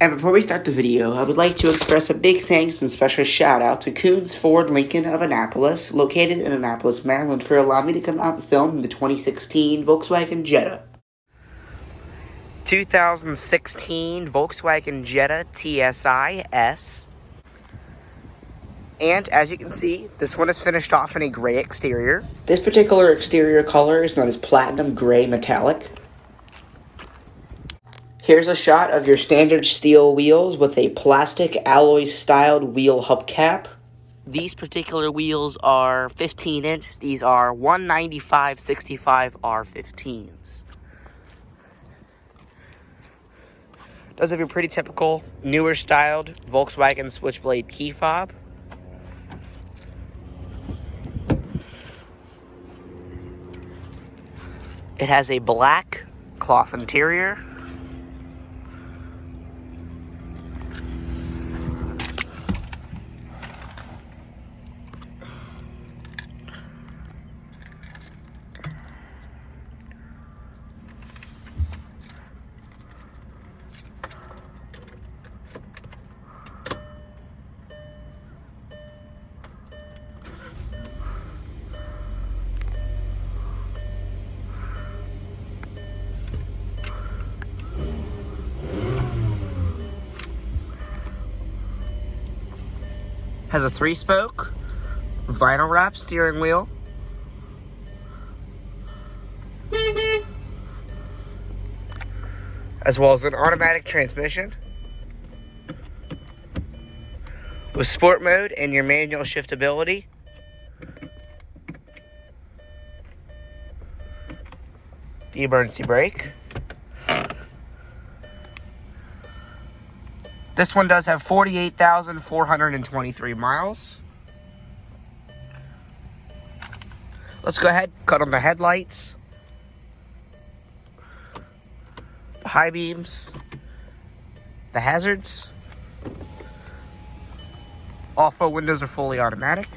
And before we start the video, I would like to express a big thanks and special shout out to Coons Ford Lincoln of Annapolis, located in Annapolis, Maryland, for allowing me to come out and film the 2016 Volkswagen Jetta. 2016 Volkswagen Jetta TSI S. And as you can see, this one is finished off in a gray exterior. This particular exterior color is known as Platinum Gray Metallic. Here's a shot of your standard steel wheels with a plastic alloy styled wheel hubcap. These particular wheels are 15-inch. These are 195/65 R15s. Does have your pretty typical newer styled Volkswagen switchblade key fob. It has a black cloth interior. Has a 3-spoke vinyl wrap steering wheel. As well as an automatic transmission with sport mode and your manual shiftability. The emergency brake. This one does have 48,423 miles. Let's go ahead, cut on the headlights, the high beams, the hazards. All 4 windows are fully automatic.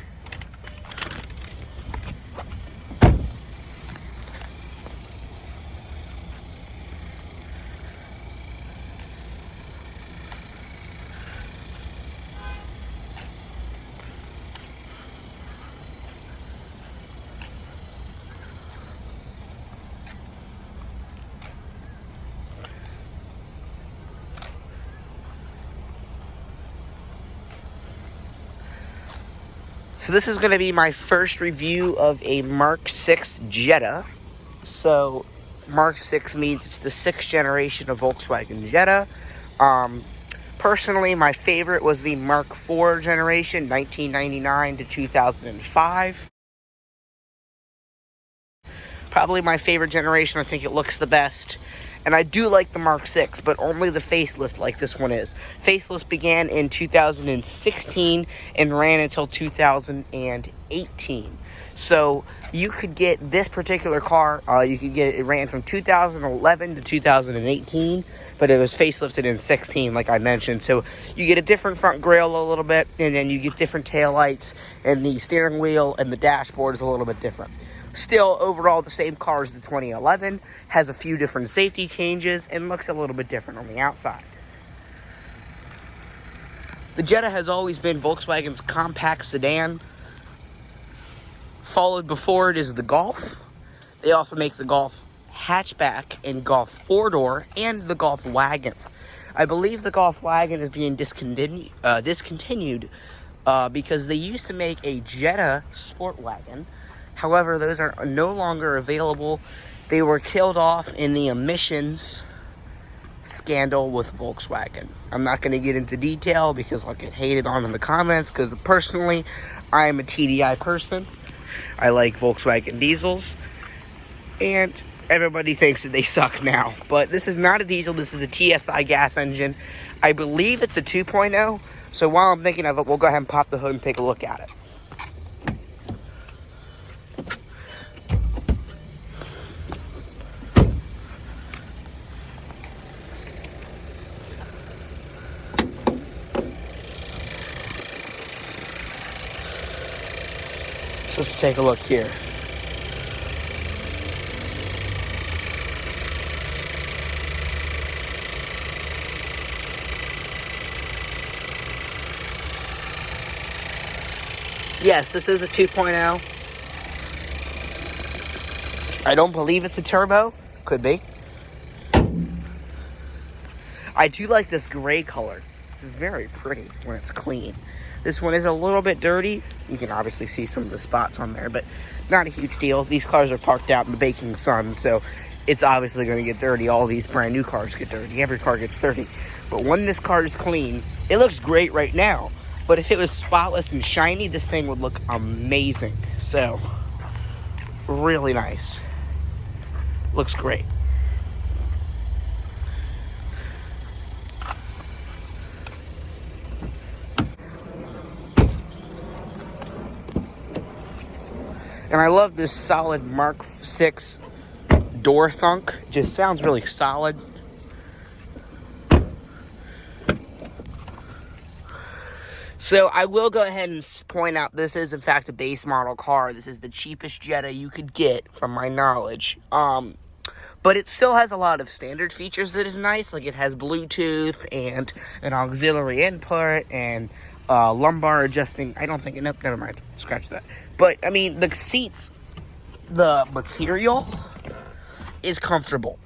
So this is going to be my first review of a Mark 6 Jetta. So Mark 6 means it's the 6th generation of Volkswagen Jetta. Personally, my favorite was the Mark 4 generation, 1999 to 2005. Probably my favorite generation. I think it looks the best. And I do like the Mark 6, but only the facelift like this one is. Facelift began in 2016 and ran until 2018. So you could get this particular car, it ran from 2011 to 2018, but it was facelifted in 16, like I mentioned. So you get a different front grille a little bit, and then you get different taillights, and the steering wheel and the dashboard is a little bit different. Still, overall, the same car as the 2011, has a few different safety changes, and looks a little bit different on the outside. The Jetta has always been Volkswagen's compact sedan. Followed before it is the Golf. They also make the Golf hatchback and Golf 4-door and the Golf wagon. I believe the Golf wagon is being discontinued because they used to make a Jetta sport wagon. However, those are no longer available. They were killed off in the emissions scandal with Volkswagen. I'm not going to get into detail because I'll get hated on in the comments, because personally, I am a TDI person. I like Volkswagen diesels, and everybody thinks that they suck now. But this is not a diesel. This is a TSI gas engine. I believe it's a 2.0. So while I'm thinking of it, we'll go ahead and pop the hood and take a look at it. So let's take a look here. Yes, this is a 2.0. I don't believe it's a turbo. Could be. I do like this gray color. It's very pretty when it's clean. This one is a little bit dirty. You can obviously see some of the spots on there, but not a huge deal. These cars are parked out in the baking sun, so it's obviously going to get dirty. All these brand new cars get dirty. Every car gets dirty. But when this car is clean, it looks great right now. But if it was spotless and shiny, this thing would look amazing. So, really nice. Looks great. And I love this solid Mark 6 door thunk. Just sounds really solid. So I will go ahead and point out this is in fact a base model car. This is the cheapest Jetta you could get from my knowledge. But it still has a lot of standard features that is nice. Like it has Bluetooth and an auxiliary input and lumbar adjusting. I don't think, nope, never mind. Scratch that. But, I mean, the seats, the material is comfortable.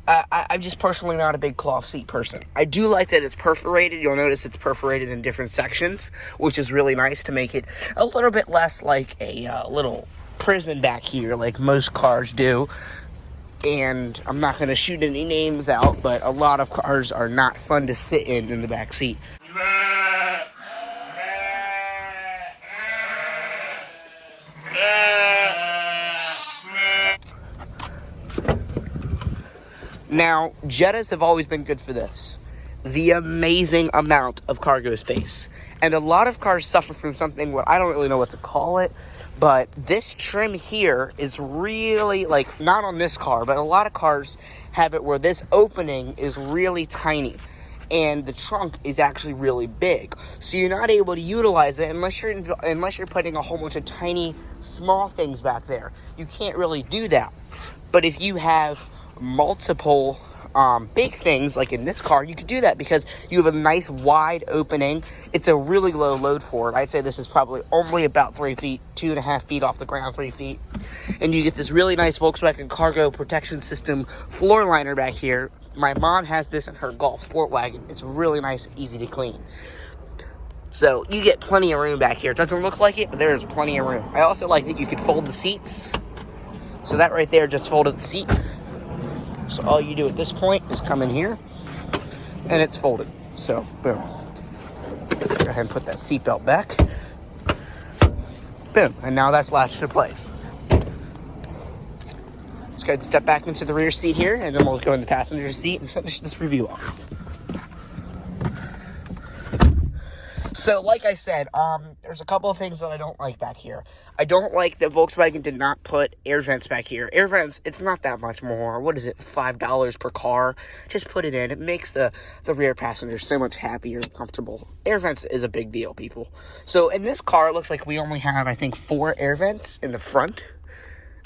I'm just personally not a big cloth seat person. I do like that it's perforated. You'll notice it's perforated in different sections, which is really nice to make it a little bit less like a little prison back here like most cars do. And I'm not going to shoot any names out, but a lot of cars are not fun to sit in the back seat. Now, Jettas have always been good for this. The amazing amount of cargo space. And a lot of cars suffer from something where I don't really know what to call it, but this trim here is really, like, not on this car, but a lot of cars have it where this opening is really tiny. And the trunk is actually really big. So you're not able to utilize it unless you're putting a whole bunch of tiny, small things back there. You can't really do that. But if you have multiple big things, like in this car, you could do that because you have a nice wide opening. It's a really low load for it. I'd say this is probably only about 3 feet, 2.5 feet off the ground, 3 feet. And you get this really nice Volkswagen cargo protection system floor liner back here. My mom has this in her Golf Sport Wagon. It's really nice, easy to clean. So you get plenty of room back here. It doesn't look like it, but there's plenty of room. I also like that you could fold the seats. So that right there just folded the seat. So all you do at this point is come in here, and it's folded. So, boom. Go ahead and put that seatbelt back. Boom. And now that's latched in place. Let's go ahead and step back into the rear seat here, and then we'll go in the passenger seat and finish this review off. So, like I said, there's a couple of things that I don't like back here. I don't like that Volkswagen did not put air vents back here. Air vents, it's not that much more. What is it, $5 per car? Just put it in. It makes the rear passenger so much happier and comfortable. Air vents is a big deal, people. So, in this car, it looks like we only have, I think, 4 air vents in the front.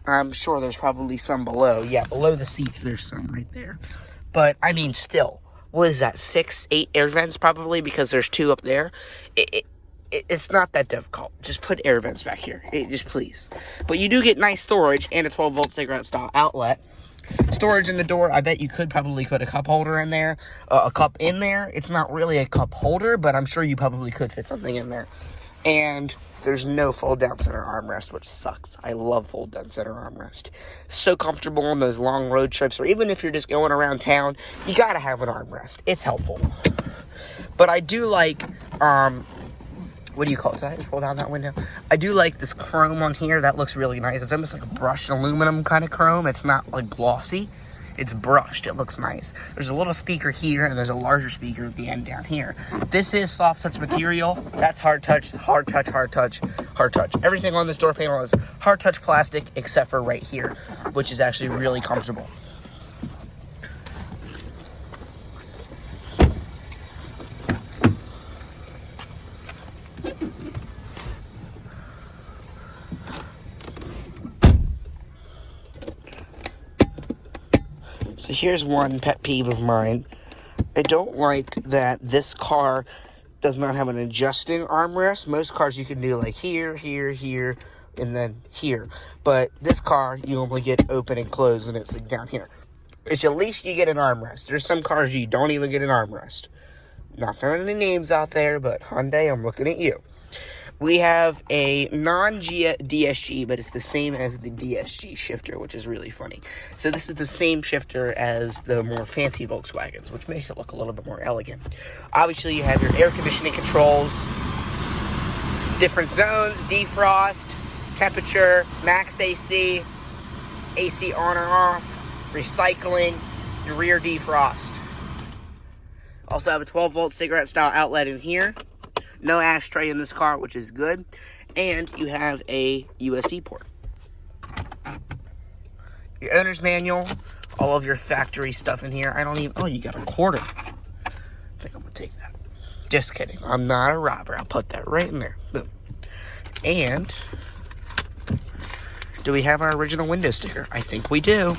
I'm sure there's probably some below. Yeah, below the seats, there's some right there. But, I mean, still. What is that, 6, 8 air vents probably, because there's 2 up there. It's not that difficult. Just put air vents back here. Just please. But you do get nice storage and a 12-volt cigarette style outlet. Storage in the door, I bet you could probably put a cup holder in there. A cup in there. It's not really a cup holder, but I'm sure you probably could fit something in there. And there's no fold-down center armrest, which sucks. I love fold-down center armrest. So comfortable on those long road trips, or even if you're just going around town, you gotta have an armrest. It's helpful. But I do like, what do you call it? Did I just roll down that window? I do like this chrome on here. That looks really nice. It's almost like a brushed aluminum kind of chrome. It's not like glossy. It's brushed. It looks nice. There's a little speaker here, and there's a larger speaker at the end down here. This is soft touch material. That's hard touch, hard touch, hard touch, hard touch. Everything on this door panel is hard touch plastic, except for right here, which is actually really comfortable. So here's one pet peeve of mine. I don't like that this car Does not have an adjusting armrest. Most cars you can do like here, here, here, and then here. But this car, you only get open and close, and it's like down here. Which at least you get an armrest. There's some cars you don't even get an armrest. Not throwing any names out there, but Hyundai, I'm looking at you. We have a non-Jetta DSG, but it's the same as the DSG shifter, which is really funny. So this is the same shifter as the more fancy Volkswagens, which makes it look a little bit more elegant. Obviously, you have your air conditioning controls, different zones, defrost, temperature, max AC, AC on or off, recycling, and rear defrost. Also have a 12-volt cigarette-style outlet in here. No ashtray in this car, which is good. And you have a USB port. Your owner's manual. All of your factory stuff in here. Oh, you got a quarter. I think I'm going to take that. Just kidding. I'm not a robber. I'll put that right in there. Boom. And do we have our original window sticker? I think we do.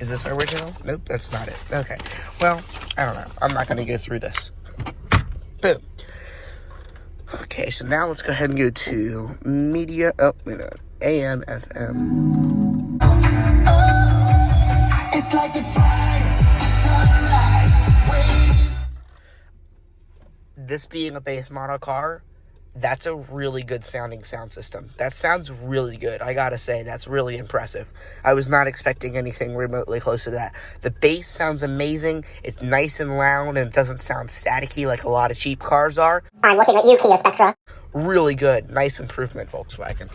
Is this our original? Nope, that's not it. Okay. Well, I don't know. I'm not going to go through this. Boom. Okay, so now let's go ahead and go to media. Oh, wait a minute. AM, FM. It's like this being a base model car, that's a really good sounding sound system. That sounds really good. I gotta say, that's really impressive. I was not expecting anything remotely close to that. The bass sounds amazing. It's nice and loud, and it doesn't sound staticky like a lot of cheap cars are. I'm looking at you, Kia Spectra. Really good. Nice improvement, Volkswagen.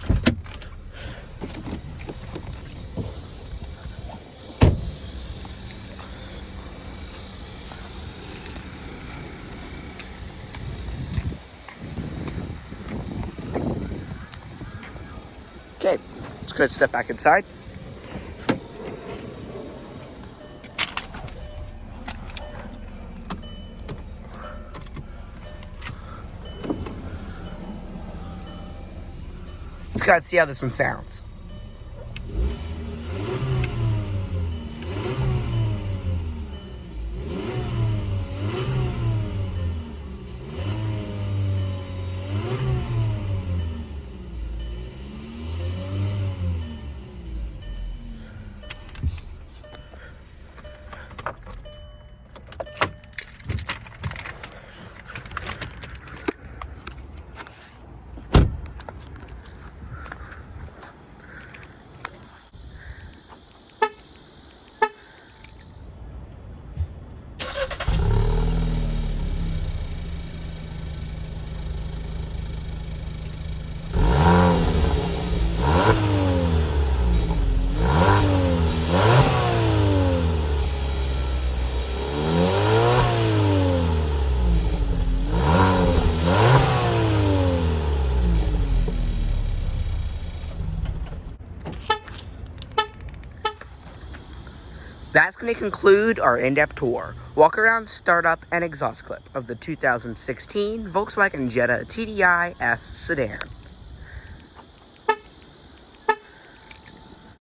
Okay, let's go ahead and step back inside. Let's go ahead and see how this one sounds. That's going to conclude our in-depth tour, walk-around, startup, and exhaust clip of the 2016 Volkswagen Jetta TDI S sedan.